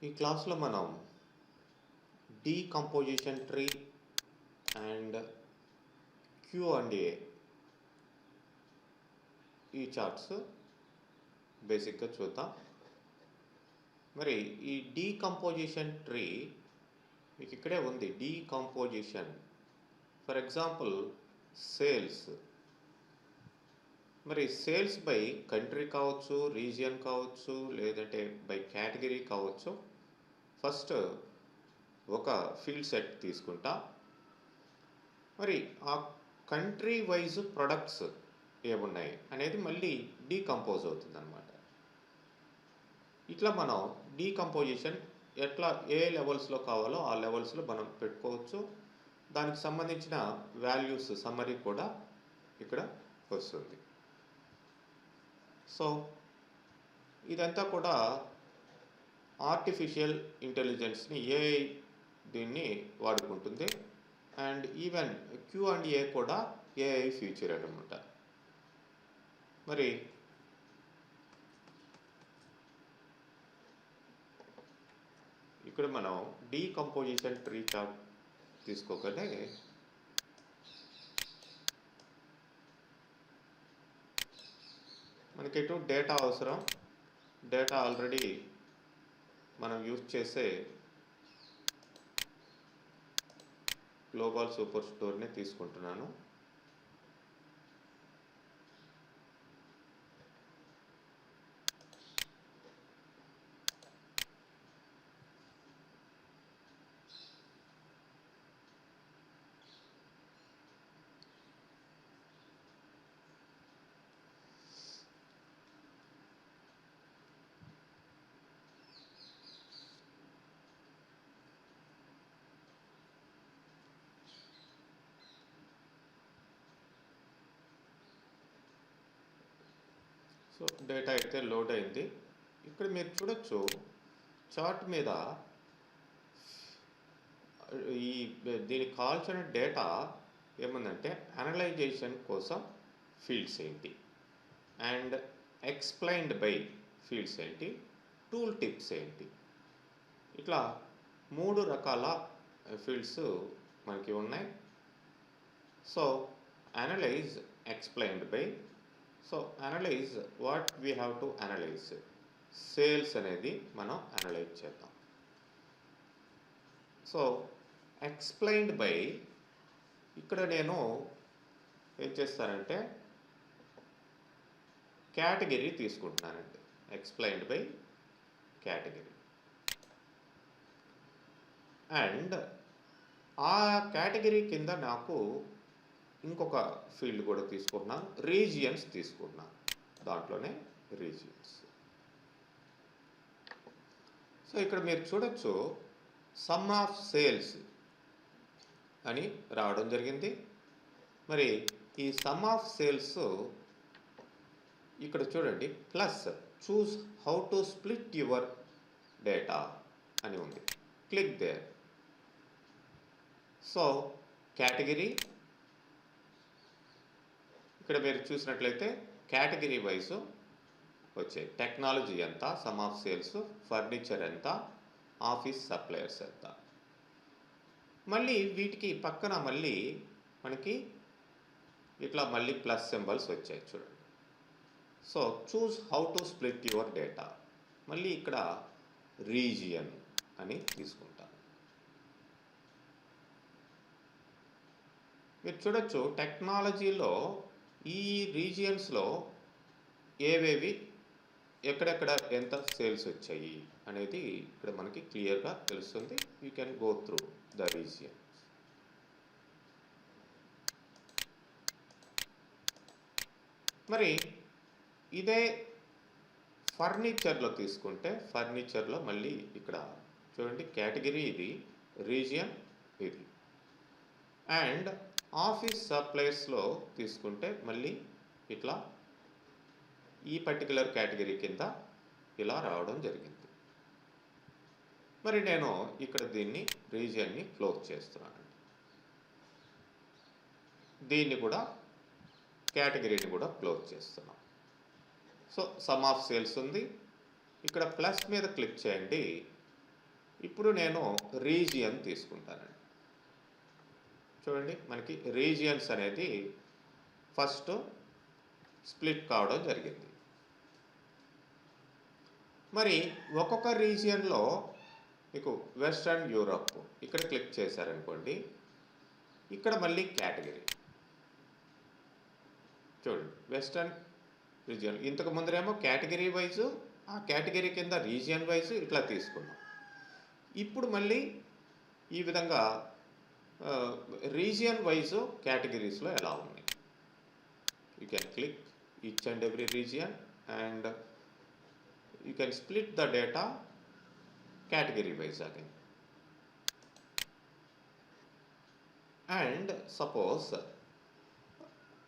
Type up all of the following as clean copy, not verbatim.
ఈ క్లాస్లో మనం decomposition tree and Q and A ఈ చార్ట్స్ బేసిక్గా చూద్దాం. మరి ఈ డీకంపోజిషన్ ట్రీ మీకు ఇక్కడే ఉంది. Decomposition for example sales. మరి సేల్స్ బై కంట్రీ కావచ్చు, రీజియన్ కావచ్చు, లేదంటే బై కేటగిరీ కావచ్చు. ఫస్ట్ ఒక ఫీల్డ్ సెట్ తీసుకుంటా. మరి ఆ కంట్రీ వైజ్ ప్రొడక్ట్స్ ఏమున్నాయి అనేది మళ్ళీ డీకంపోజ్ అవుతుంది అనమాట. ఇట్లా మనం డీకంపోజిషన్ ఎట్లా ఏ లెవెల్స్లో కావాలో ఆ లెవెల్స్లో మనం పెట్టుకోవచ్చు. దానికి సంబంధించిన వాల్యూస్ సమ్మరీ కూడా ఇక్కడ వస్తుంది. సో ఇదంతా కూడా ఆర్టిఫిషియల్ ఇంటెలిజెన్స్ని ఏఐ దీన్ని వాడుకుంటుంది. అండ్ ఈవెన్ క్యూ అండ్ ఏ కూడా ఏఐ ఫ్యూచర్ అనమాట. మరి ఇక్కడ మనం డీకంపోజిషన్ ట్రీ చార్ట్ తీసుకోగానే మనకి ఎటు డేటా అవసరం. డేటా ఆల్రెడీ మనం యూజ్ చేసే గ్లోబల్ సూపర్ స్టోర్ని తీసుకుంటున్నాను. సో డేటా అయితే లోడ్ అయింది. ఇక్కడ మీరు చూడొచ్చు చార్ట్ మీద ఈ దీనికి కావాల్సిన డేటా ఏముందంటే అనలైజేషన్ కోసం ఫీల్డ్స్ ఏంటి, అండ్ ఎక్స్ప్లెయిన్డ్ బై ఫీల్డ్స్ ఏంటి, టూల్ టిప్స్ ఏంటి, ఇట్లా 3 రకాల ఫీల్డ్స్ మనకి ఉన్నాయి. So analyse, explained by. So analyse what we have to analyse. Sales అనేది మనం అనలైజ్ చేద్దాం. సో ఎక్స్ప్లెయిన్డ్ బై ఇక్కడ నేను ఏం చేస్తానంటే కేటగిరీ తీసుకుంటున్నానండి. Explained by category. అండ్ ఆ కేటగిరీ కింద నాకు ఇంకొక ఫీల్డ్ కూడా తీసుకుంటున్నాను, రీజియన్స్ తీసుకుంటున్నాను. దాంట్లోనే రీజియన్స్. సో ఇక్కడ మీరు చూడొచ్చు సమ్ ఆఫ్ సేల్స్ అని రావడం జరిగింది. మరి ఈ సమ్ ఆఫ్ సేల్స్ ఇక్కడ చూడండి, plus choose how to split your data అని ఉంది. Click there. సో కేటగిరీ ఇక్కడ మీరు చూసినట్లయితే కేటగిరీ వైజ్ వచ్చాయి. టెక్నాలజీ ఎంత, సమ్ ఆఫ్ సేల్స్, ఫర్నిచర్ ఎంత, ఆఫీస్ సప్లయర్స్ ఎంత. మళ్ళీ వీటికి పక్కన మళ్ళీ మనకి ఇట్లా మళ్ళీ ప్లస్ సింబల్స్ వచ్చాయి చూడండి. So choose how to split your data. మళ్ళీ ఇక్కడ రీజియన్ అని తీసుకుంటాను. మీరు చూడొచ్చు టెక్నాలజీలో ఈ రీజియన్స్లో ఏవేవి ఎక్కడెక్కడ ఎంత సేల్స్ వచ్చాయి అనేది ఇక్కడ మనకి క్లియర్గా తెలుస్తుంది. You can go through the regions. మరి ఇదే ఫర్నిచర్లో తీసుకుంటే ఫర్నిచర్లో మళ్ళీ ఇక్కడ చూడండి కేటగిరీ ఇది, రీజియన్ ఇది. అండ్ ఆఫీస్ సప్లైస్లో తీసుకుంటే మళ్ళీ ఇట్లా ఈ పర్టికులర్ కేటగిరీ కింద ఇలా రావడం జరిగింది. మరి నేను ఇక్కడ దీన్ని రీజియన్ని క్లోజ్ చేస్తున్నాను. దీన్ని కూడా కేటగిరీని కూడా క్లోజ్ చేస్తున్నాం. సో సమ్ ఆఫ్ సేల్స్ ఉంది. ఇక్కడ ప్లస్ మీద క్లిక్ చేయండి. ఇప్పుడు నేను రీజియన్ తీసుకుంటానండి. చూడండి, మనకి రీజియన్స్ అనేది ఫస్ట్ స్ప్లిట్ కావడం జరిగింది. మరి ఒక్కొక్క రీజియన్లో మీకు వెస్ట్రన్ యూరప్ ఇక్కడ క్లిక్ చేశారనుకోండి, ఇక్కడ మళ్ళీ కేటగిరీ చూడండి, వెస్ట్రన్ రీజియన్. ఇంతకు ముందరేమో కేటగిరీ వైజు, ఆ కేటగిరీ కింద రీజియన్ వైజు ఇట్లా తీసుకున్నాం. ఇప్పుడు మళ్ళీ ఈ విధంగా రీజియన్ వైజు కేటగిరీస్లో ఎలా ఉన్నాయి. You can click each and every region and you can split the data category wise again. And suppose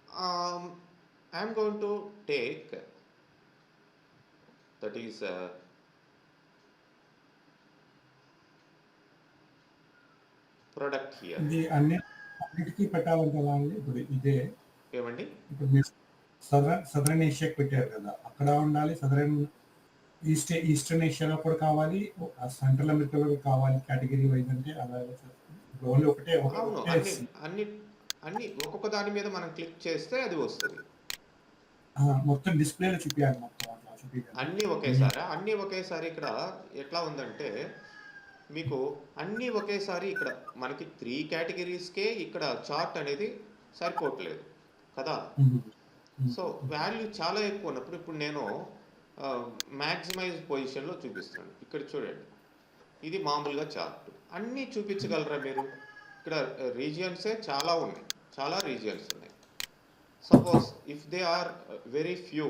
I am going to take, that is product here. ఇది అన్నిటికీ పెట్టాలంటారా అండి? ఇప్పుడు ఇదే ఏమండి, ఇప్పుడు మీరు సదరన్ ఏషియాకి పెట్టారు కదా, అక్కడ ఉండాలి. ఈస్టర్న్ ఏషియాలో కూడా కావాలి, సెంట్రల్ అమెరికాలో కావాలి కేటగిరీ వైజ్ అంటే అలా ఓన్లీ ఒకటే. అవును, అన్ని ఒక్కొక్క దాని మీద మనం క్లిక్ చేస్తే అది వస్తుంది. మొత్తం డిస్ప్లేలో చూపించాలి, మొత్తం అన్నీ ఒకేసారి. ఇక్కడ ఎట్లా ఉందంటే మీకు అన్నీ ఒకేసారి ఇక్కడ మనకి 3 కేటగిరీస్కే ఇక్కడ చార్ట్ అనేది సరిపోవట్లేదు కదా. సో వాల్యూ చాలా ఎక్కువ ఉన్నప్పుడు ఇప్పుడు నేను మ్యాక్సిమైజ్ పొజిషన్లో చూపిస్తున్నాను. ఇక్కడ చూడండి, ఇది మామూలుగా చార్ట్. అన్నీ చూపించగలరా మీరు? ఇక్కడ రీజియన్సే చాలా ఉన్నాయి, చాలా రీజియన్స్ ఉన్నాయి. Suppose if they are very few,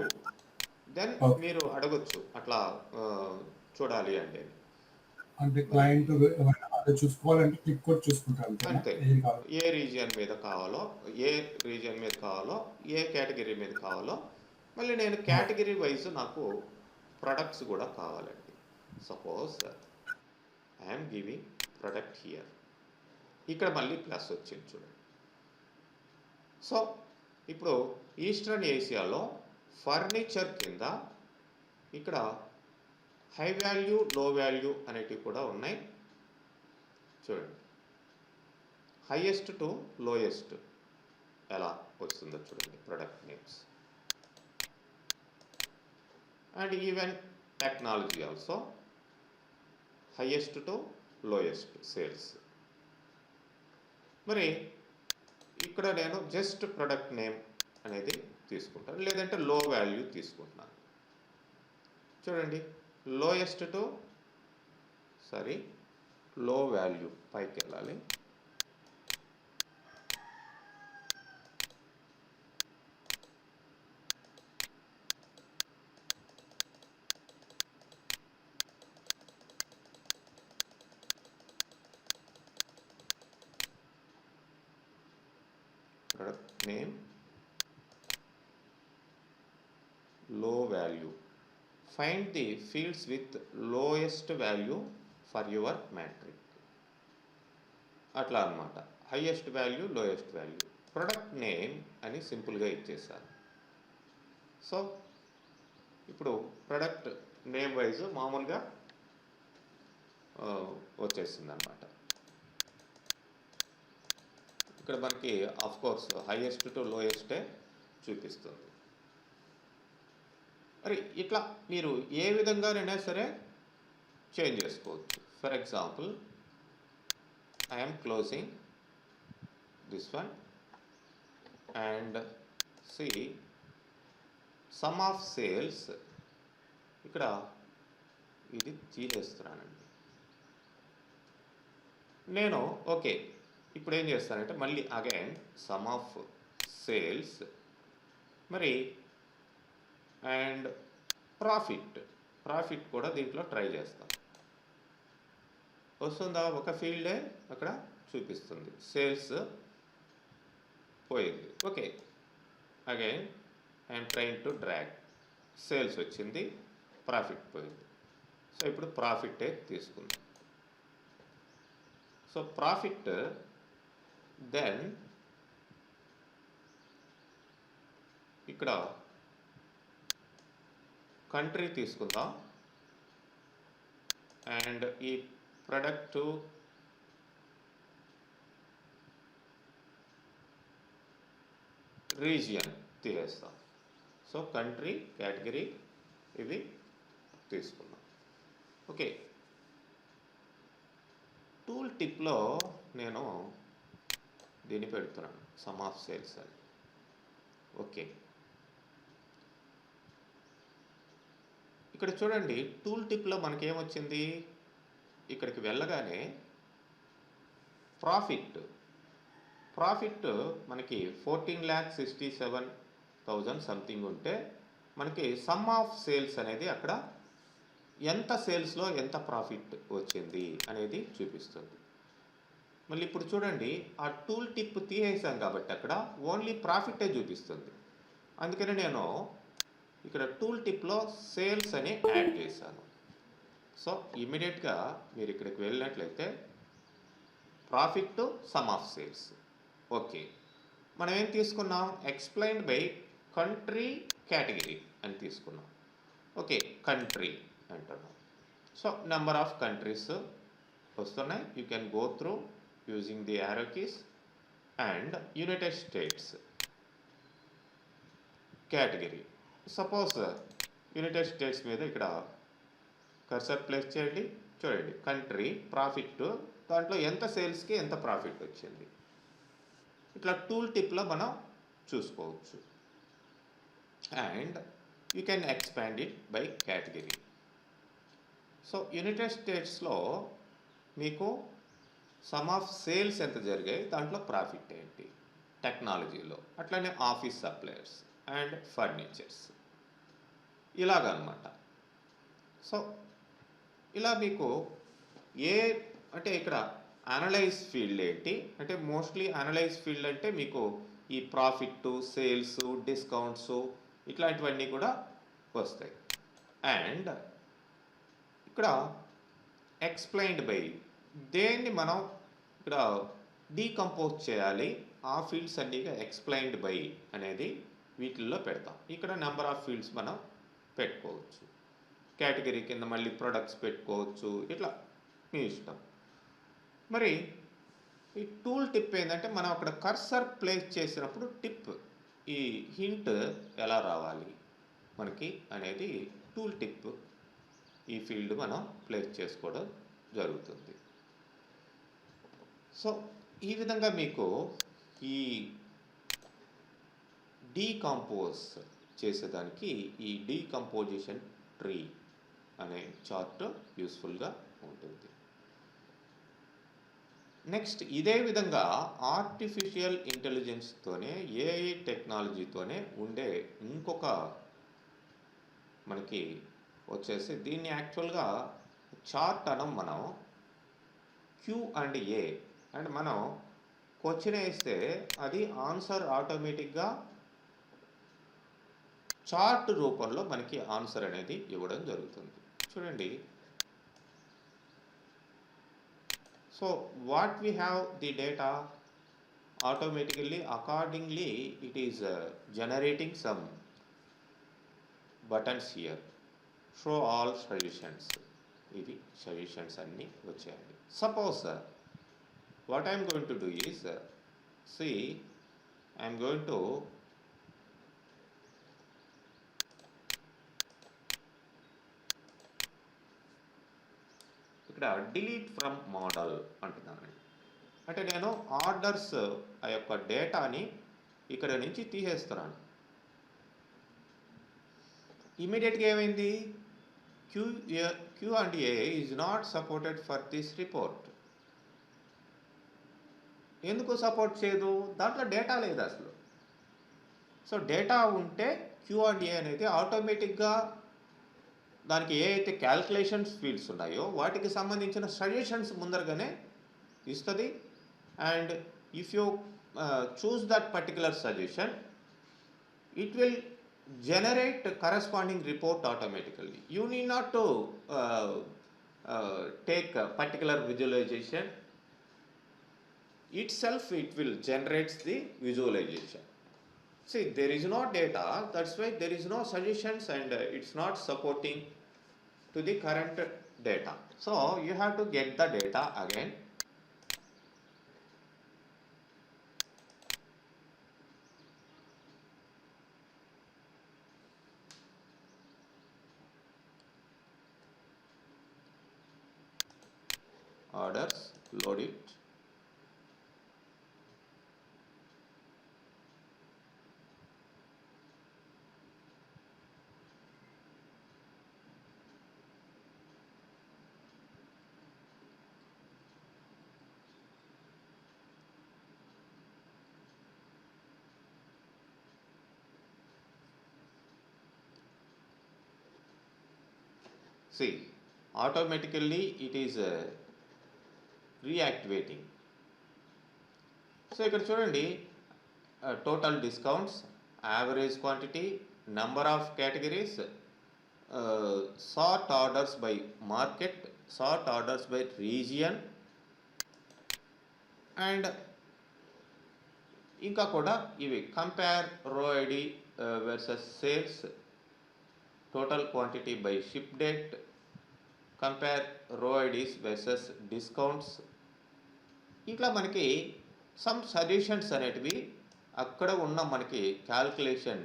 then మీరు అడగొచ్చు అట్లా చూడాలి అంటే క్లయింట్ చూసుకోవాలంటే క్లిక్ కూడా చూసుకుంటారు అంతే. ఏ రీజియన్ మీద కావాలో, ఏ కేటగిరీ మీద కావాలో. మళ్ళీ నేను కేటగిరీ వైజ్ నాకు ప్రొడక్ట్స్ కూడా కావాలండి. Suppose I'm giving product here, ఇక్కడ మళ్ళీ ప్లస్ వచ్చింది చూడండి. సో ఇప్పుడు ఈస్టర్న్ ఏషియాలో ఫర్నిచర్ కింద ఇక్కడ హై వాల్యూ, లో వాల్యూ అనేటివి కూడా ఉన్నాయి చూడండి. హైయెస్ట్ టు లోయెస్ట్ ఎలా వస్తుందో చూడండి, product names. And even technology also, highest to lowest sales. మరి ఇక్కడ నేను జస్ట్ ప్రొడక్ట్ నేమ్ అనేది తీసుకుంటాను, లేదంటే లో వాల్యూ తీసుకుంటున్నాను. చూడండి, లోయెస్ట్ టు లో వాల్యూ పైకి వెళ్ళాలి. Product name, low value. Find the fields with lowest value for your matrix. అట్లా అన్నమాట. Highest value, lowest value. Product name అని సింపుల్గా ఇచ్చేసాను. సో ఇప్పుడు ప్రొడక్ట్ నేమ్ వైజ్ మామూలుగా వచ్చేసింది అన్నమాట. ఇక్కడ మనకి కోర్స్ హైయెస్ట్ టు లోయెస్టే చూపిస్తుంది. మరి ఇట్లా మీరు ఏ విధంగానైనా సరే చేంజ్ చేసుకోవచ్చు. For example, I'm closing this one and see sum of sales. ఇక్కడ ఇది తీసేస్తున్నానండి నేను. ఓకే, ఇప్పుడు ఏం చేస్తానంటే మళ్ళీ అగైన్ సమ్ ఆఫ్ సేల్స్ మరి అండ్ ప్రాఫిట్ కూడా దీంట్లో ట్రై చేస్తాం. వస్తుందా? ఒక ఫీల్డే అక్కడ చూపిస్తుంది, సేల్స్ పోయింది. Okay, again I'm trying to drag. Sales వచ్చింది, ప్రాఫిట్ పోయింది. సో ఇప్పుడు ప్రాఫిటే తీసుకుందాం. సో ప్రాఫిట్, దెన్ ఇక్కడ కంట్రీ తీసుకుందాం అండ్ ఈ ప్రొడక్ట్ రీజియన్ తీసేస్తాం. సో కంట్రీ, కేటగిరీ ఇవి తీసుకున్నాం. ఓకే, టూల్ టిప్లో నేను దీన్ని పెడుతున్నాను, సమ్ ఆఫ్ సేల్స్ అని. ఓకే, ఇక్కడ చూడండి టూల్ టిప్లో మనకేమొచ్చింది, ఇక్కడికి వెళ్ళగానే ప్రాఫిట్ మనకి 14,67,000 సంథింగ్ ఉంటే మనకి సమ్ ఆఫ్ సేల్స్ అనేది అక్కడ ఎంత సేల్స్లో ఎంత ప్రాఫిట్ వచ్చింది అనేది చూపిస్తుంది. మళ్ళీ ఇప్పుడు చూడండి ఆ టూల్ టిప్ తీసేసాం కాబట్టి అక్కడ ఓన్లీ ప్రాఫిటే చూపిస్తుంది. అందుకని నేను ఇక్కడ టూల్ టిప్లో సేల్స్ అని యాడ్ చేశాను. సో ఇమీడియట్గా మీరు ఇక్కడికి వెళ్ళినట్లయితే profit some of sales. Okay, మనం ఏం తీసుకున్నాం, ఎక్స్ప్లెయిన్డ్ బై కంట్రీ కేటగిరీ అని తీసుకున్నాం. ఓకే, కంట్రీ అంటున్నాం. సో నెంబర్ ఆఫ్ కంట్రీస్ వస్తున్నాయి. You can go through using the arrow keys. And United states category, suppose United states మీద ఇక్కడ కర్సర్ ప్లేస్ చేయండి. చూడండి కంట్రీ, ప్రాఫిట్, దాంట్లో ఎంత సేల్స్కి ఎంత ప్రాఫిట్ వచ్చింది. ఇట్లా టూల్ టిప్లో మనం చూసుకోవచ్చు. And you can expand it by category. So United స్టేట్స్లో మీకు సమ్ ఆఫ్ సేల్స్ ఎంత జరిగాయి, దాంట్లో ప్రాఫిట్ ఏంటి, టెక్నాలజీలో అట్లనే ఆఫీస్ సప్లయర్స్ అండ్ ఫర్నిచర్స్ ఇలాగనమాట. సో ఇలా మీకు అంటే ఇక్కడ అనలైజ్ ఫీల్డ్ ఏంటి అంటే, మోస్ట్లీ అనలైజ్ ఫీల్డ్ అంటే మీకు ఈ ప్రాఫిట్, సేల్స్, డిస్కౌంట్స్ ఇట్లాంటివన్నీ కూడా వస్తాయి. అండ్ ఇక్కడ ఎక్స్ప్లెయిన్డ్ బై, దేన్ని మనం ఇక్కడ డీకంపోజ్ చేయాలి, ఆ ఫీల్డ్స్ అన్నీ ఎక్స్ప్లెయిన్డ్ బై అనేది వీటిల్లో పెడతాం. ఇక్కడ నెంబర్ ఆఫ్ ఫీల్డ్స్ మనం పెట్టుకోవచ్చు. కేటగిరీ కింద మళ్ళీ ప్రొడక్ట్స్ పెట్టుకోవచ్చు, ఇట్లా మీ ఇష్టం. మరి ఈ టూల్ టిప్ ఏంటంటే, మనం అక్కడ కర్సర్ ప్లేస్ చేసినప్పుడు టిప్, ఈ హింట్ ఎలా రావాలి మనకి అనేది టూల్ టిప్ ఈ ఫీల్డ్ మనం ప్లేస్ చేసుకోవడం జరుగుతుంది. సో ఈ విధంగా మీకు ఈ డీకంపోజ్ చేసేదానికి ఈ డీకంపోజిషన్ ట్రీ అనే చార్ట్ యూస్ఫుల్గా ఉంటుంది. నెక్స్ట్ ఇదే విధంగా ఆర్టిఫిషియల్ ఇంటెలిజెన్స్తోనే, ఏఐ టెక్నాలజీతోనే ఉండే ఇంకొక మనకి వచ్చేసి, దీన్ని యాక్చువల్గా చార్ట్ అనం మనం Q&A. అండ్ మనం క్వశ్చన్ వేస్తే అది ఆన్సర్ ఆటోమేటిక్గా చార్ట్ రూపంలో మనకి ఆన్సర్ అనేది ఇవ్వడం జరుగుతుంది. చూడండి, so what we have the data, automatically accordingly it is generating some buttons here, show all suggestions. ఇవి సజెషన్స్ అన్నీ వచ్చాయండి. Suppose what I am going to do is, see, I am going to ఇక్కడ delete from model అంటున్నానండి. అంటే నేను orders ఆ యొక్క డేటాని ఇక్కడ నుంచి తీసేస్తున్నాను. ఇమీడియట్గా ఏమైంది, Q&A is not supported for this report. ఎందుకు సపోర్ట్ చేయదు, దాంట్లో డేటా లేదు అసలు. సో డేటా ఉంటే Q&A అనేది ఆటోమేటిక్గా దానికి ఏ అయితే క్యాల్కులేషన్స్ ఫీల్డ్స్ ఉన్నాయో వాటికి సంబంధించిన సజెషన్స్ ముందరగానే ఇస్తుంది. And if you choose that particular suggestion, it will generate corresponding report automatically. You need not to take a particular visualization. Itself it will generate the visualization. See, there is no data, that's why there is no suggestions, and it's not supporting to the current data. So you have to get the data again. Orders, load it. See, automatically it is reactivating. So ఇక్కడ చూడండి total discounts, average quantity, number of categories, sort orders by market, sort orders by region, and ఇంకా కూడా ఇవి compare row ID versus sales, total quantity by ship date, compare రో IDs versus discounts. ఇట్లా మనకి some suggestions అనేటివి అక్కడ ఉన్న మనకి క్యాల్కులేషన్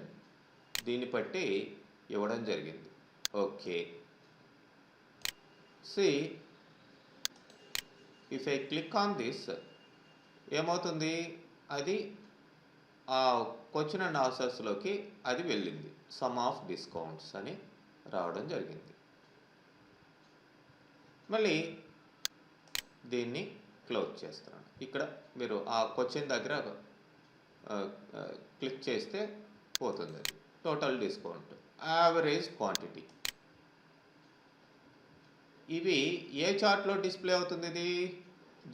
దీన్ని బట్టి ఇవ్వడం జరిగింది. Okay, see if I click on this ఏమవుతుంది, అది ఆ క్వశ్చన్ అండ్ ఆన్సర్స్లోకి అది వెళ్ళింది. సమ్ ఆఫ్ డిస్కౌంట్స్ అని రావడం జరిగింది. మళ్ళీ దీన్ని క్లోజ్ చేస్తున్నాను. ఇక్కడ మీరు ఆ క్వశ్చన్ దగ్గర క్లిక్ చేస్తే పోతుంది. అది టోటల్ డిస్కౌంట్, యావరేజ్ క్వాంటిటీ. ఇవి ఏ చార్ట్లో డిస్ప్లే అవుతుంది? ఇది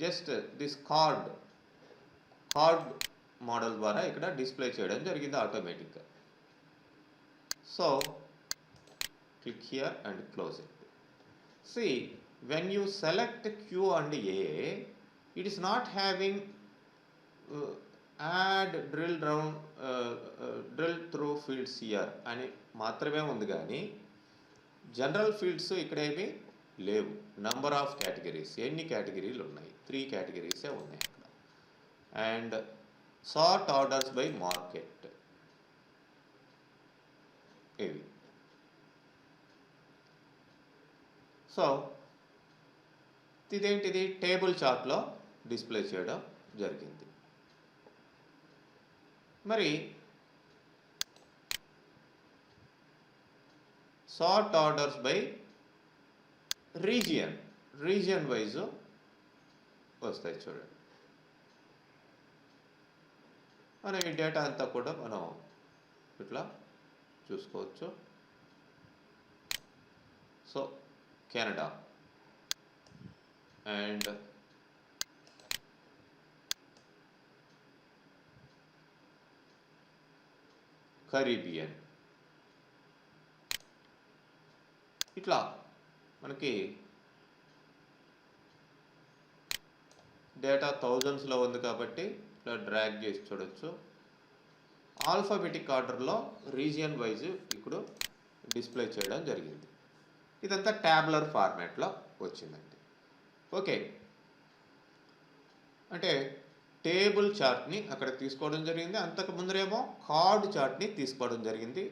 జస్ట్ దిస్ కార్డ్ మోడల్ ద్వారా ఇక్కడ డిస్ప్లే చేయడం జరిగింది ఆటోమేటిక్గా. So click here and close it. See, when you select Q and A, it is not having add drill down drill through fields here అని మాత్రమే ఉంది, కానీ జనరల్ ఫీల్డ్స్ ఇక్కడ ఏమి లేవు. నంబర్ ఆఫ్ కేటగిరీస్, ఎన్ని కేటగిరీలు ఉన్నాయి? 3 కేటగిరీసే ఉన్నాయి అక్కడ. And sort orders by market, ఇవి. సో ఇదేంటిది? టేబుల్ చార్ట్లో డిస్ప్లే చేయడం జరిగింది. మరి sort orders by region wise వస్తాయి చూడండి. మనం ఈ డేటా అంతా కూడా మనం ఇట్లా చూసుకోవచ్చు. సో కెనడా and కరీబియన్, ఇట్లా మనకి డేటా థౌజండ్స్లో ఉంది కాబట్టి ఇట్లా డ్రాగ్ చేసి చూడొచ్చు. ఆల్ఫాబెటిక్ ఆర్డర్లో రీజియన్ వైజ్ ఇప్పుడు డిస్ప్లే చేయడం జరిగింది. ఇదంతా ట్యాబులర్ ఫార్మాట్లో వచ్చిందండి. ఓకే, అంటే టేబుల్ చార్ట్ని అక్కడ తీసుకోవడం జరిగింది. అంతకు ముందరేమో కార్డ్ చార్ట్ని తీసుకోవడం జరిగింది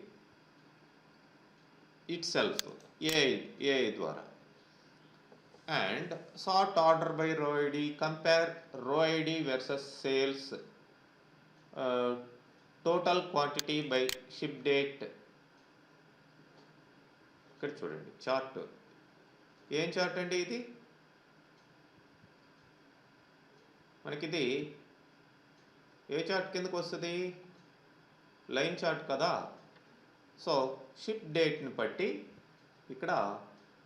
ఇట్ సెల్ఫ్ ఏఐ ద్వారా. And sort order by row ID, compare row ID versus sales, total quantity by ship date. ఇక్కడ చూడండి చార్ట్. ఏం చార్ట్ అండి ఇది? మనకిది ఏ చార్ట్ కిందకు వస్తుంది? లైన్ చార్ట్ కదా. సో షిప్ డేట్ని బట్టి ఇక్కడ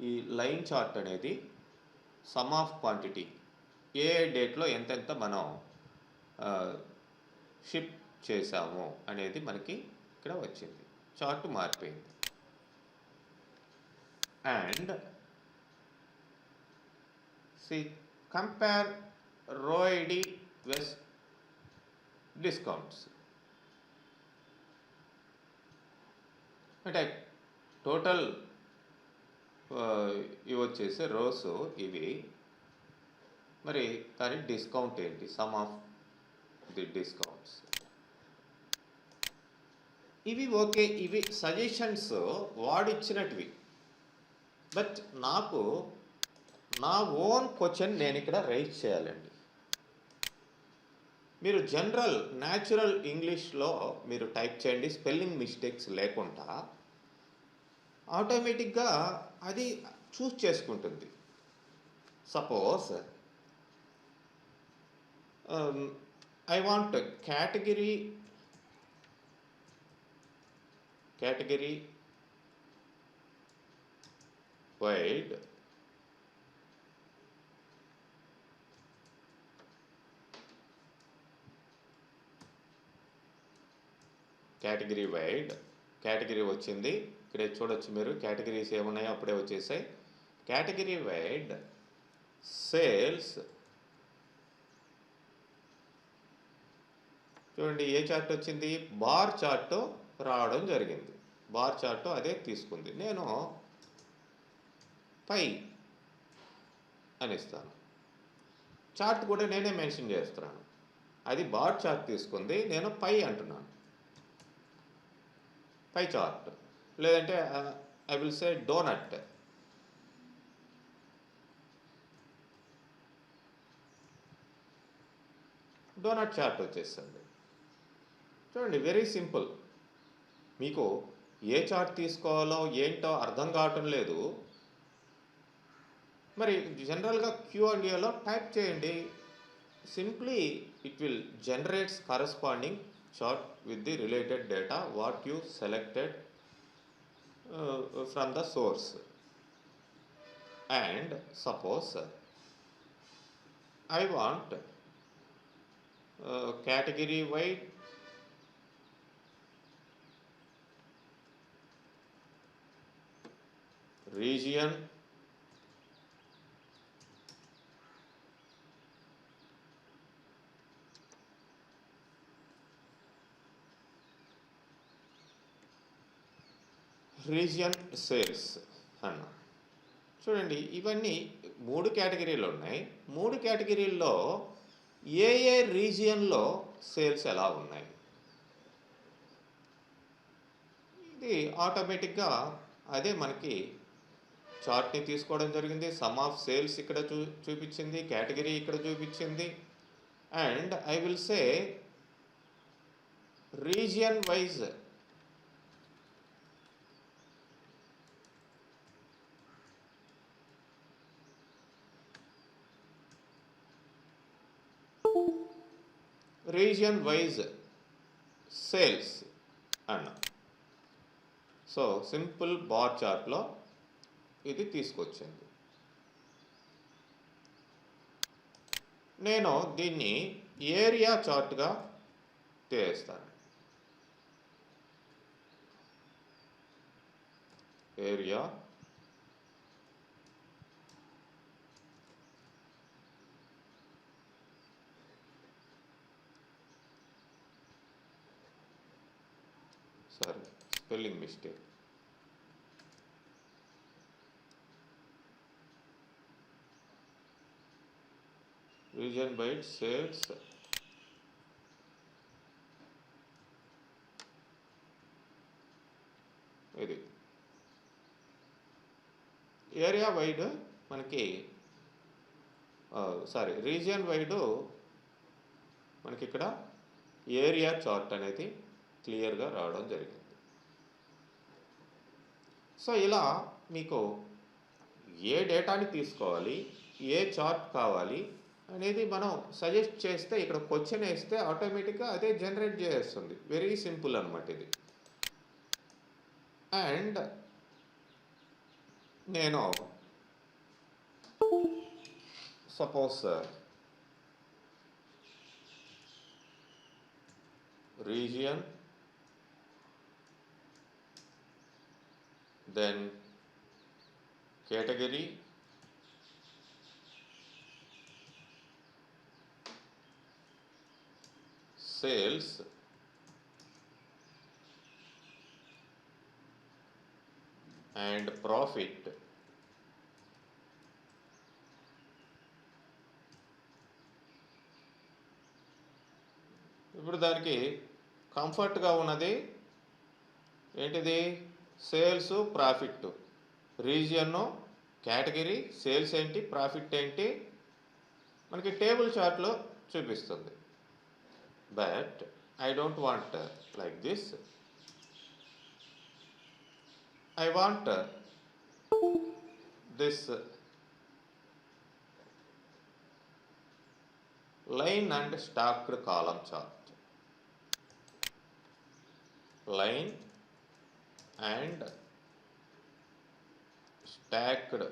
ఈ లైన్ చార్ట్ అనేది సమ్ ఆఫ్ క్వాంటిటీ, ఏ డేట్లో ఎంతెంత మనం షిప్ చేసాము అనేది మనకి ఇక్కడ వచ్చింది. చార్ట్ మారిపోయింది. And compare row ID with discounts. అంటే టోటల్ ఇవి వచ్చేసి రోస్ ఇవి. మరి కానీ డిస్కౌంట్ ఏంటి? సమ్ ఆఫ్ ది డిస్కౌంట్స్ ఇవి. ఓకే, ఇవి సజెషన్స్ వాడిచ్చినటివి. బట్ నాకు నా ఓన్ క్వశ్చన్ నేను ఇక్కడ రైజ్ చేయాలండి. మీరు జనరల్ న్యాచురల్ ఇంగ్లీష్లో మీరు టైప్ చేయండి, స్పెల్లింగ్ మిస్టేక్స్ లేకుండా. ఆటోమేటిక్గా అది చూస్ చేసుకుంటుంది. Suppose I want category wide category వచ్చింది. ఇక్కడ చూడొచ్చు మీరు, కేటగిరీస్ ఏమున్నాయో అప్పుడే వచ్చేసాయి. Category wide sales. చూడండి ఏ చార్ట్ వచ్చింది? బార్ చార్ట్ రావడం జరిగింది. బార్ చార్ట్ అదే తీసుకుంది. నేను పై అని ఇస్తాను. చార్ట్ కూడా నేనే మెన్షన్ చేస్తున్నాను. అది బార్ చార్ట్ తీసుకుంది, నేను పై అంటున్నాను. పై చార్ట్, లేదంటే I will say donut. Donut chart వచ్చేస్తుంది. చూడండి, వెరీ సింపుల్. మీకు ఏ చార్ట్ తీసుకోవాలో ఏంటో అర్థం కావటం లేదు. మరి జనరల్గా Q&Aలో టైప్ చేయండి. Simply it will generates corresponding chart with the related data what you selected from the source. And suppose I want category wide region sales అన్న. చూడండి, ఇవన్నీ 3 కేటగిరీలు ఉన్నాయి. 3 కేటగిరీల్లో ఏ రీజియన్లో సేల్స్ ఎలా ఉన్నాయి, ఇది ఆటోమేటిక్గా అదే మనకి చార్ట్ని తీసుకోవడం జరిగింది. సమ్ ఆఫ్ సేల్స్ ఇక్కడ చూపించింది, కేటగిరీ ఇక్కడ చూపించింది. And I will say region wise sales అన్న. సో సింపుల్ బార్ చార్ట్లో ఇది తీసుకొచ్చింది. నేను దీన్ని ఏరియా చార్ట్గా చేస్తాను. Area spelling mistake. Region by sales ఇది ఏరియా వైడ్ మనకి రీజియన్ వైడ్ మనకి ఇక్కడ ఏరియా చార్ట్ అనేది క్లియర్గా రావడం జరిగింది. సో ఇలా మీకు ఏ డేటాని తీసుకోవాలి, ఏ చార్ట్ కావాలి అనేది మనం సజెస్ట్ చేస్తే, ఇక్కడ క్వశ్చన్ వేస్తే ఆటోమేటిక్గా అదే జనరేట్ చేస్తుంది. వెరీ సింపుల్ అనమాట ఇది. అండ్ నేను suppose region, then category, sales, and profit ఇప్పుడు దానికి కంఫర్ట్గా ఉన్నది ఏంటిది? Sales, profit. Region, category, sales ఏంటి, ప్రాఫిట్ ఏంటి మనకి టేబుల్ చార్ట్లో చూపిస్తుంది. But I don't want like this. I want this line and stacked column chart. Line and stacked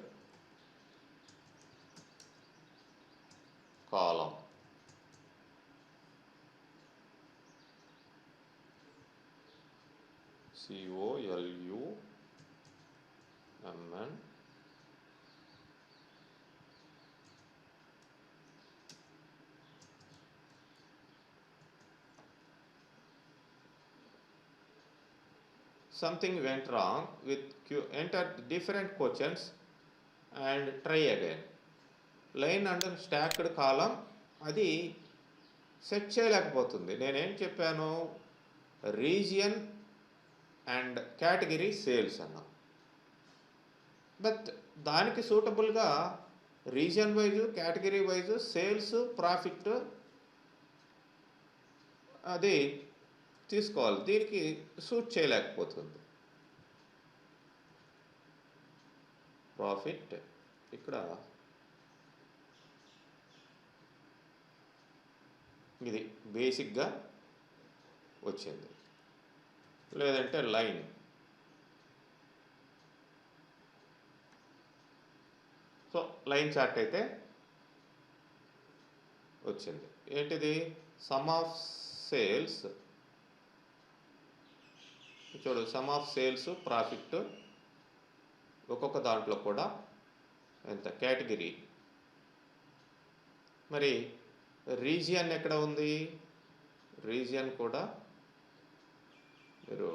column. COLUMN something went wrong with Q. Enter different questions and try again. Line and stacked column అది set చేయలేకపోతుంది. నేనేం చెప్పాను? Region and category sales అన్నా. But దానికి సూటబుల్గా region wise, category wise, sales, profit అది తీసుకోవాలి. దీనికి సూట్ చేయలేకపోతుంది. ప్రాఫిట్ ఇక్కడ ఇది బేసిక్గా వచ్చింది. లేదంటే లైన్. సో లైన్ చార్ట్ అయితే వచ్చింది. ఏంటిది? Some of sales. చూడు, సమ్ ఆఫ్ సేల్స్, ప్రాఫిట్ ఒక్కొక్క దాంట్లో కూడా ఎంత, కేటగిరీ. మరి రీజియన్ ఎక్కడ ఉంది? రీజియన్ కూడా మీరు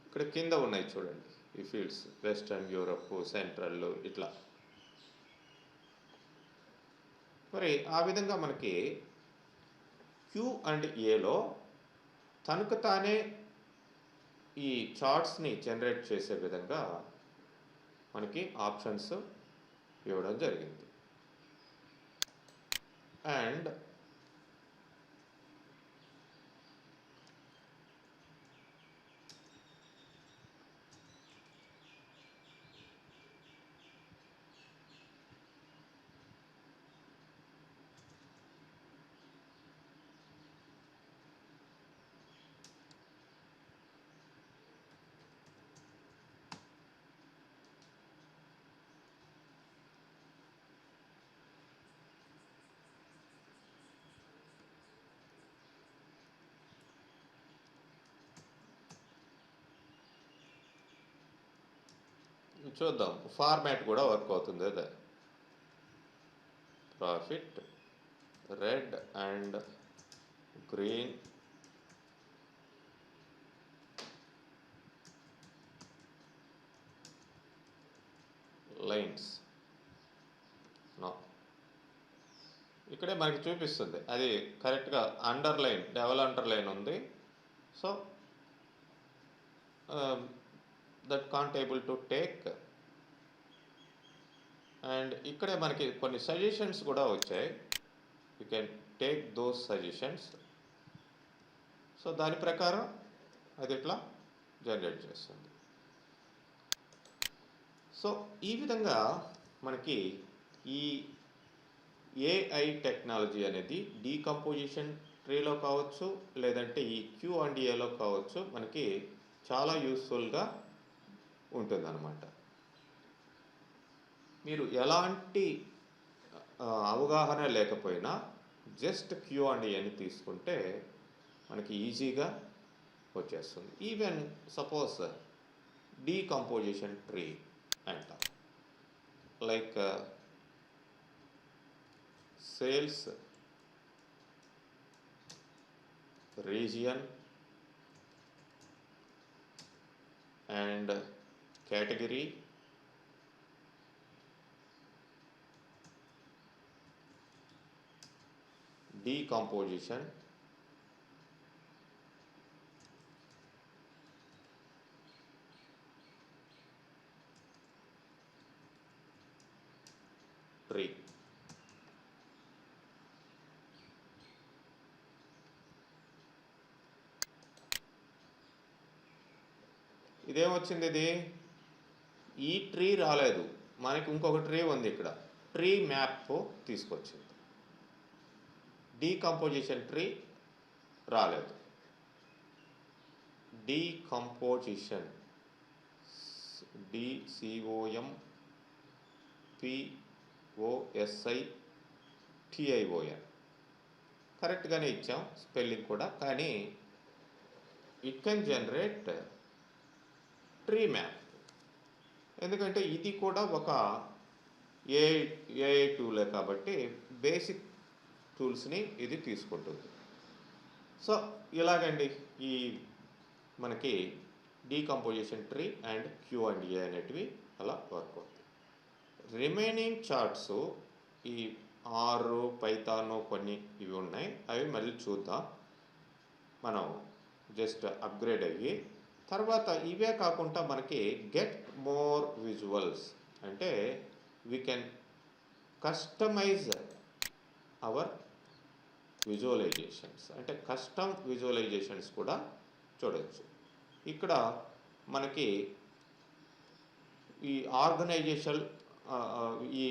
ఇక్కడ కింద ఉన్నాయి చూడండి ఈ ఫీల్డ్స్. వెస్టర్న్ యూరప్, సెంట్రల్, ఇట్లా. మరి ఆ విధంగా మనకి క్యూ అండ్ ఏలో తనకు తానే ఈ చార్ట్స్ని జనరేట్ చేసే విధంగా మనకి ఆప్షన్స్ ఇవ్వడం జరిగింది. అండ్ చూద్దాం ఫార్మాట్ కూడా వర్క్ అవుతుంది. అదే profit red and green, lines. ఇక్కడే మనకి చూపిస్తుంది అది కరెక్ట్గా అండర్లైన్, డబల్ అండర్లైన్ ఉంది. So that can't able to take. And ఇక్కడే మనకి కొన్ని సజెషన్స్ కూడా వచ్చాయి. You can take those suggestions. So దాని ప్రకారం అది ఇట్లా జనరేట్ చేస్తుంది. సో ఈ విధంగా మనకి ఈ ఏఐ టెక్నాలజీ అనేది డీకంపోజిషన్ ట్రీలో కావచ్చు, లేదంటే ఈ క్యూ అండ్ ఏలో కావచ్చు, మనకి చాలా యూస్ఫుల్గా ఉంటుందన్నమాట. మీరు ఎలాంటి అవగాహన లేకపోయినా జస్ట్ క్యూ అండ్ ఏని తీసుకుంటే మనకి ఈజీగా వచ్చేస్తుంది. ఈవెన్ సపోజ్ డీకంపోజిషన్ ట్రీ అంటాం. Like sales, region and category decomposition, tree. ఇదేమొచ్చింది? ఇది ఈ ట్రీ రాలేదు, మనకి ఇంకొక ట్రీ ఉంది ఇక్కడ, ట్రీ మ్యాప్ తీసుకొచ్చింది. డీకంపోజిషన్ ట్రీ రాలేదు. డీకంపోజిషన్, DCOMPOSITION కరెక్ట్గానే ఇచ్చాం స్పెల్లింగ్ కూడా, కానీ it can generate tree map. ఎందుకంటే ఇది కూడా ఒక ఏఐ టూలే కాబట్టి బేసిక్ టూల్స్ని ఇది తీసుకుంటుంది. సో ఇలాగండి ఈ మనకి డీకంపోజిషన్ ట్రీ అండ్ Q&A అనేటివి అలా వర్క్ అవుతాయి. రిమైనింగ్ చార్ట్స్ ఈ ఆర్, పైథాన్ కొన్ని ఇవి ఉన్నాయి, అవి మళ్ళీ చూద్దాం మనం జస్ట్ అప్గ్రేడ్ అయ్యి. తర్వాత ఇవే కాకుండా మనకి గెట్ మోర్ విజువల్స్ అంటే we can customize our visualizations, అంటే కస్టమ్ విజువలైజేషన్స్ కూడా చూడవచ్చు. ఇక్కడ మనకి ఈ ఆర్గనైజేషన్ ఈ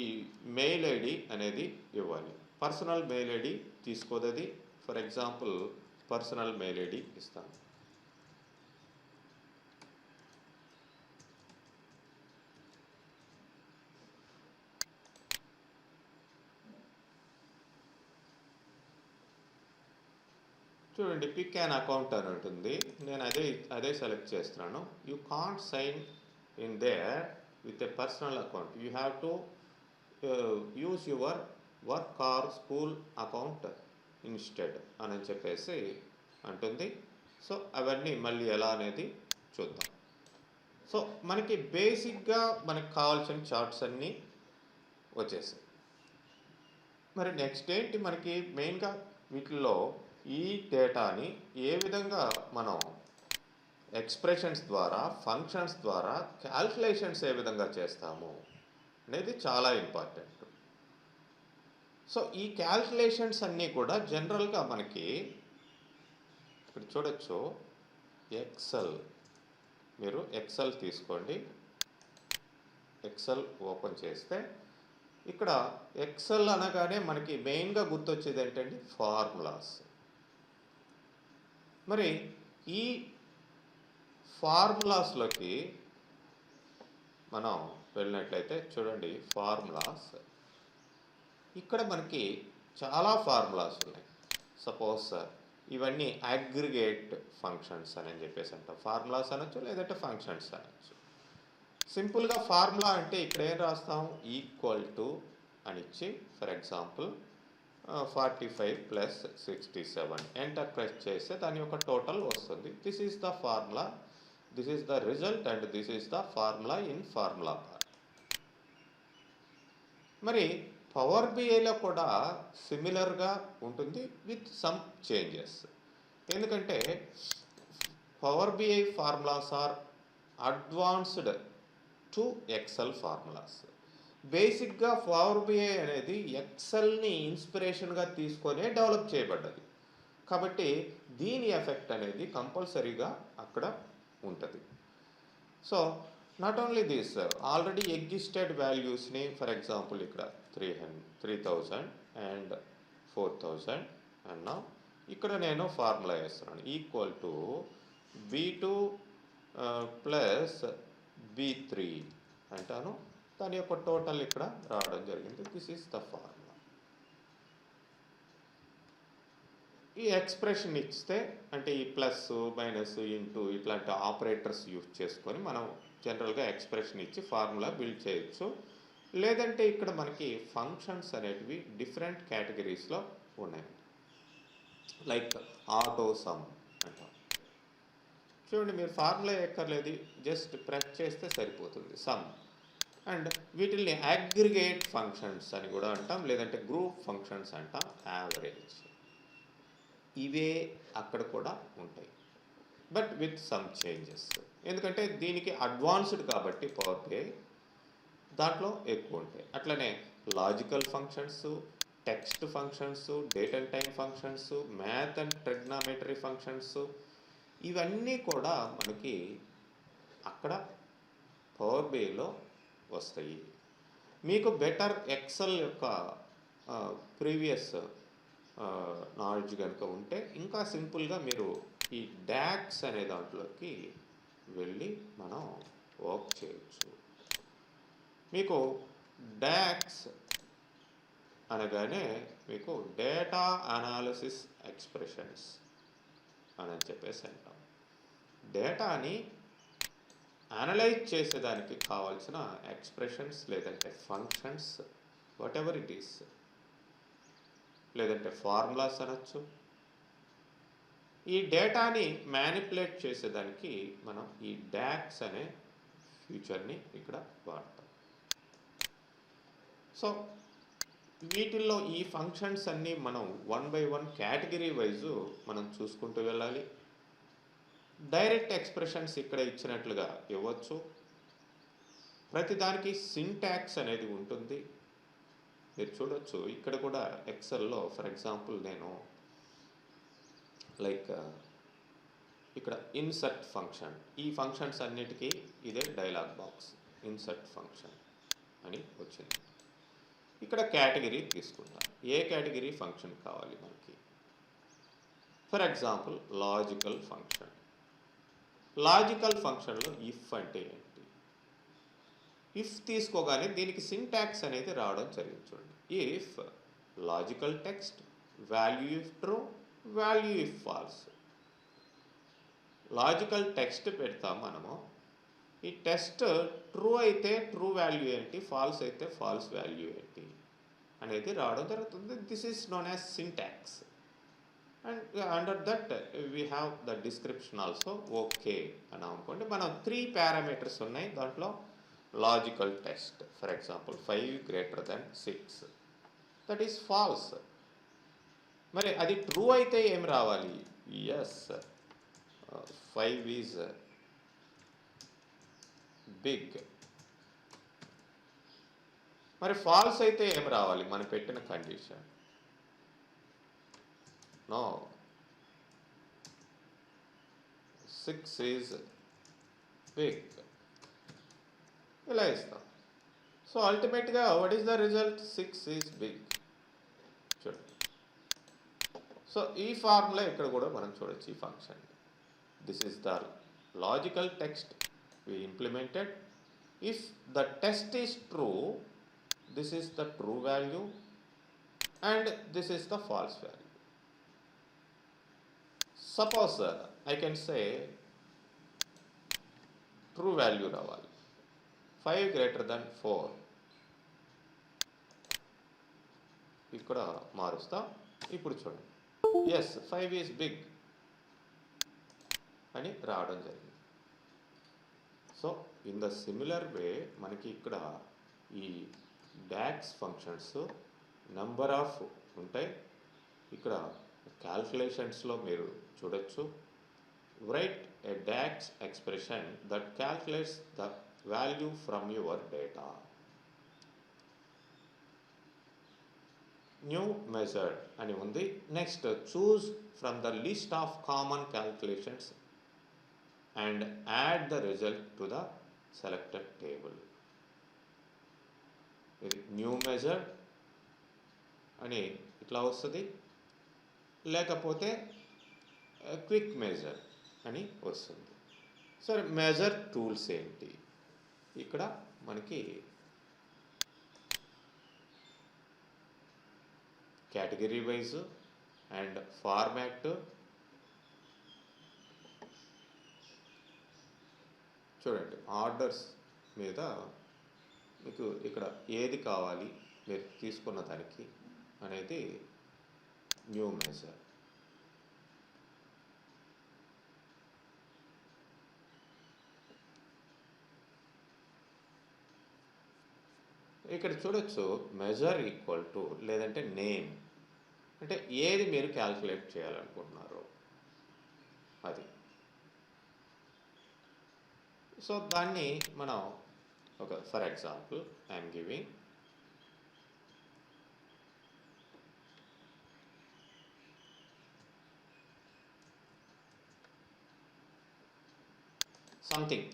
మెయిల్ ఐడి అనేది ఇవ్వాలి. పర్సనల్ మెయిల్ ఐడి తీసుకోదది. For example personal mail ID ఇస్తాను. చూడండి, పిక్ యాన్ అకౌంట్ అని ఉంటుంది, నేను అదే సెలెక్ట్ చేస్తున్నాను. You can't sign in there with a personal account, you have to use your work or school account instead అని చెప్పేసి అంటుంది. సో అవన్నీ మళ్ళీ ఎలా అనేది చూద్దాం. సో మనకి బేసిక్గా మనకు కావాల్సిన చార్ట్స్ అన్నీ వచ్చేసాయి. మరి నెక్స్ట్ ఏంటి మనకి మెయిన్గా వీటిల్లో ఈ డేటాని ఏ విధంగా మనం ఎక్స్ప్రెషన్స్ ద్వారా, ఫంక్షన్స్ ద్వారా క్యాల్కులేషన్స్ ఏ విధంగా చేస్తాము అనేది చాలా ఇంపార్టెంట్. సో ఈ క్యాల్కులేషన్స్ అన్నీ కూడా జనరల్గా మనకి ఇక్కడ చూడొచ్చు. ఎక్సెల్, మీరు ఎక్సెల్ తీసుకోండి. ఎక్సెల్ ఓపెన్ చేస్తే ఇక్కడ ఎక్సెల్ అనగానే మనకి మెయిన్గా గుర్తొచ్చేది ఏంటంటే ఫార్ములాస్. మరి ఈ ఫార్ములాస్లోకి మనం వెళ్ళినట్లయితే చూడండి, ఫార్ములాస్ ఇక్కడ మనకి చాలా ఫార్ములాస్ ఉన్నాయి. సపోజ్ ఇవన్నీ అగ్రిగేట్ ఫంక్షన్స్ అని చెప్పేసి అంటాం. ఫార్ములాస్ అనొచ్చు, లేదంటే ఫంక్షన్స్ అనొచ్చు. సింపుల్గా ఫార్ములా అంటే ఇక్కడ ఏం రాస్తాం, ఈక్వల్ టు అని ఇచ్చి, for example 45 plus 67 enter press చేస్తే దాని యొక్క టోటల్ వస్తుంది. This is the formula, this is the result and this is the formula in formula bar. మరి పవర్ బిఐలో కూడా సిమిలర్గా ఉంటుంది విత్ సమ్ చేంజెస్. ఎందుకంటే power BI formulas are advanced to Excel formulas. బేసిక్గా పవర్ బిఐ అనేది ఎక్సెల్ని ఇన్స్పిరేషన్గా తీసుకొనే డెవలప్ చేయబడ్డది కాబట్టి దీని ఎఫెక్ట్ అనేది కంపల్సరీగా అక్కడ ఉంటుంది. So not only this, already existed వాల్యూస్ని, ఫర్ ఎగ్జాంపుల్ ఇక్కడ 3000 అండ్ 4000 అన్నా, ఇక్కడ నేను ఫార్ములా వేస్తున్నాను equal to B2 plus B3 అంటాను. దాని యొక్క టోటల్ ఇక్కడ రావడం జరిగింది. This is the formula. ఈ ఎక్స్ప్రెషన్ ఇస్తే అంటే ఈ ప్లస్, మైనస్, ఇంటూ ఇట్లాంటి ఆపరేటర్స్ యూజ్ చేసుకొని మనం జనరల్గా ఎక్స్ప్రెషన్ ఇచ్చి ఫార్ములా బిల్డ్ చేయొచ్చు. లేదంటే ఇక్కడ మనకి ఫంక్షన్స్ అనేటివి డిఫరెంట్ కేటగిరీస్లో ఉన్నాయి. లైక్ ఆటో సమ్ అంటాం. చూడండి, మీరు ఫార్ములా ఎక్కర్లేదు, జస్ట్ ప్రెస్ చేస్తే సరిపోతుంది, సమ్. అండ్ వీటిల్ని అగ్రిగేట్ ఫంక్షన్స్ అని కూడా అంటాం, లేదంటే గ్రూప్ ఫంక్షన్స్ అంటాం, యావరేజ్. ఇవే అక్కడ కూడా ఉంటాయి, బట్ విత్ సమ్ చేంజెస్. ఎందుకంటే దీనికి అడ్వాన్స్డ్ కాబట్టి పవర్ బిఐ దాంట్లో ఎక్కువ ఉంటాయి. అట్లనే logical functions, text functions, date and time functions, math and trigonometry functions, ఇవన్నీ కూడా మనకి అక్కడ పవర్ బిఐలో వస్తాయి. మీకు బెటర్ ఎక్సెల్ యొక్క ప్రీవియస్ నాలెడ్జ్ కనుక ఉంటే ఇంకా సింపుల్గా మీరు ఈ డాక్స్ అనే దాంట్లోకి వెళ్ళి మనం వర్క్ చేయొచ్చు. మీకు డాక్స్ అనగానే మీకు డేటా అనాలిసిస్ ఎక్స్ప్రెషన్స్ అని చెప్పేసి అంటాం. డేటాని అనలైజ్ చేసేదానికి కావాల్సిన ఎక్స్ప్రెషన్స్ లేదంటే functions, what ever it is, లేదంటే ఫార్ములాస్ అనొచ్చు. ఈ డేటాని మ్యానిపులేట్ చేసేదానికి మనం ఈ డాక్స్ అనే ఫీచర్ని ఇక్కడ వాడతాం. సో వీటిల్లో ఈ ఫంక్షన్స్ అన్నీ మనం 1 by 1 కేటగిరీ వైజు మనం చూసుకుంటూ వెళ్ళాలి. డైరెక్ట్ ఎక్స్ప్రెషన్స్ ఇక్కడ ఇచ్చినట్లుగా ఇవ్వచ్చు. ప్రతిదానికి సింటాక్స్ అనేది ఉంటుంది. మీరు చూడొచ్చు ఇక్కడ కూడా ఎక్సెల్లో ఫర్ ఎగ్జాంపుల్ నేను లైక్ ఇక్కడ ఇన్సర్ట్ ఫంక్షన్, ఈ ఫంక్షన్స్ అన్నిటికీ ఇదే డైలాగ్ బాక్స్ ఇన్సర్ట్ ఫంక్షన్ అని వచ్చింది. ఇక్కడ కేటగిరీ తీసుకుంటాం, ఏ కేటగిరీ ఫంక్షన్ కావాలి మనకి. For example logical function. Logical ఫంక్షన్లో ఇఫ్ అంటే ఏంటి? ఇఫ్ తీసుకోగానే దీనికి సింటాక్స్ అనేది రావడం జరిగింది. చూడండి, if logical text value if true value if false. Logical text పెడతాం మనము. ఈ టెక్స్ట్ ట్రూ అయితే ట్రూ వాల్యూ ఏంటి, ఫాల్స్ అయితే ఫాల్స్ వాల్యూ ఏంటి అనేది రావడం జరుగుతుంది. This is known as syntax. And under that we have the description also. Okay అని అనుకోండి. మనం 3 పారామీటర్స్ ఉన్నాయి దాంట్లో. Logical test for example 5 greater than 6, that is false. మరి అది ట్రూ అయితే ఏం రావాలి? Yes, 5 is big. మరి ఫాల్స్ అయితే ఏం రావాలి? మనం పెట్టిన కండిషన్ నో, 6 ఈజ్ బిగ్. ఇలా ఇస్తాం. సో అల్టిమేట్గా what is the result? 6 is big. చూడండి. సో ఈ ఫార్ములా ఇక్కడ కూడా మనం చూడొచ్చు ఈ function. This is the logical text we implemented. If the test is true, this is the true value and this is the false value. Suppose I can say true value రావాలి, 5 greater than 4. ఇక్కడ మారుస్తాం. ఇప్పుడు చూడండి, yes 5 is big అని రావడం జరిగింది. So in the similar way మనకి ఇక్కడ ఈ డాక్స్ ఫంక్షన్స్ నెంబర్ ఆఫ్ ఉంటాయి. ఇక్కడ క్యాల్కులేషన్స్లో మీరు చూడొచ్చు. Write a DAX expression that calculates the value from your data. New method అని ఉంది. Next choose from the list of common calculations and add the result to the selected table. New measure అని ఇట్లా వస్తుంది, లేకపోతే quick measure అని వస్తుంది. సరే, measure tools ఏంటి? ఇక్కడ మనకి కేటగిరీ వైజ్ అండ్ ఫార్మాట్. చూడండి, ఆర్డర్స్ మీద మీకు ఇక్కడ ఏది కావాలి మీరు తీసుకున్న దానికి అనేది న్యూ మెజర్. ఇక్కడ చూడొచ్చు మెజర్ ఈక్వల్ టు లేదంటే నేమ్. అంటే ఏది మీరు క్యాల్కులేట్ చేయాలనుకుంటున్నారు అది. సో దాన్ని మనం for example I'm giving something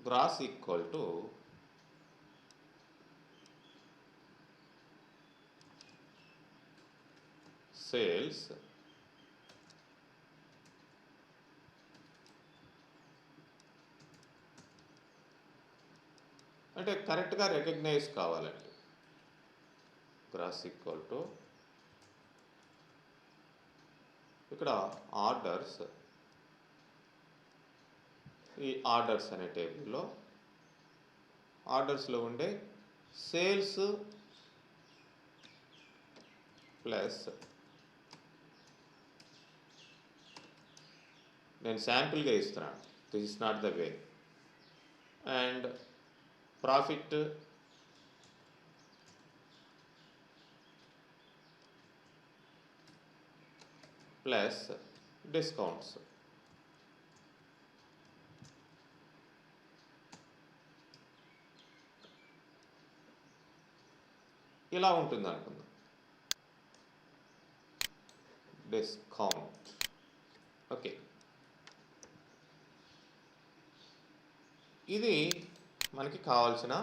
gross equal to sales అంటే కరెక్ట్గా రికగ్నైజ్ కావాలండి. గ్రాస్ ఈక్వల్ టు ఇక్కడ ఆర్డర్స్, ఈ ఆర్డర్స్ అనే టేబుల్లో ఆర్డర్స్లో ఉండే సేల్స్ ప్లస్ నేను శాంపిల్గా ఇస్తున్నాను, this is not the way, and profit plus discounts. ఇలా ఉంటుంది అనుకుందాం. డిస్కౌంట్. ఓకే, ఇది మనకి కావాల్సిన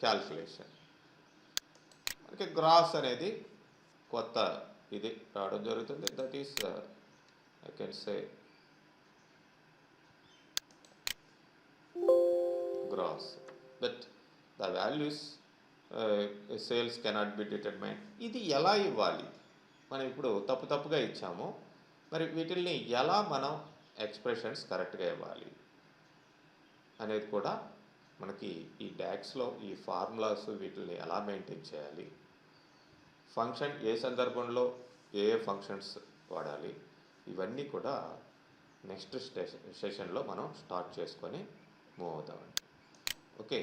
క్యాల్కులేషన్. మనకి గ్రాస్ అనేది కొత్త ఇది రావడం జరుగుతుంది. That is I can say gross, but the values sales cannot be determine. ఇది ఎలా ఇవ్వాలి? మనం ఇప్పుడు తప్పుగా ఇచ్చాము. మరి వీటిల్ని ఎలా మనం ఎక్స్ప్రెషన్స్ కరెక్ట్గా ఇవ్వాలి అనేది కూడా మనకి ఈ డాక్స్లో ఈ ఫార్ములాస్ వీటిని ఎలా మెయింటైన్ చేయాలి, ఫంక్షన్ ఏ సందర్భంలో ఏ ఫంక్షన్స్ వాడాలి, ఇవన్నీ కూడా నెక్స్ట్ సెషన్లో మనం స్టార్ట్ చేసుకొని మూవ్ అవుతామండి. ఓకే.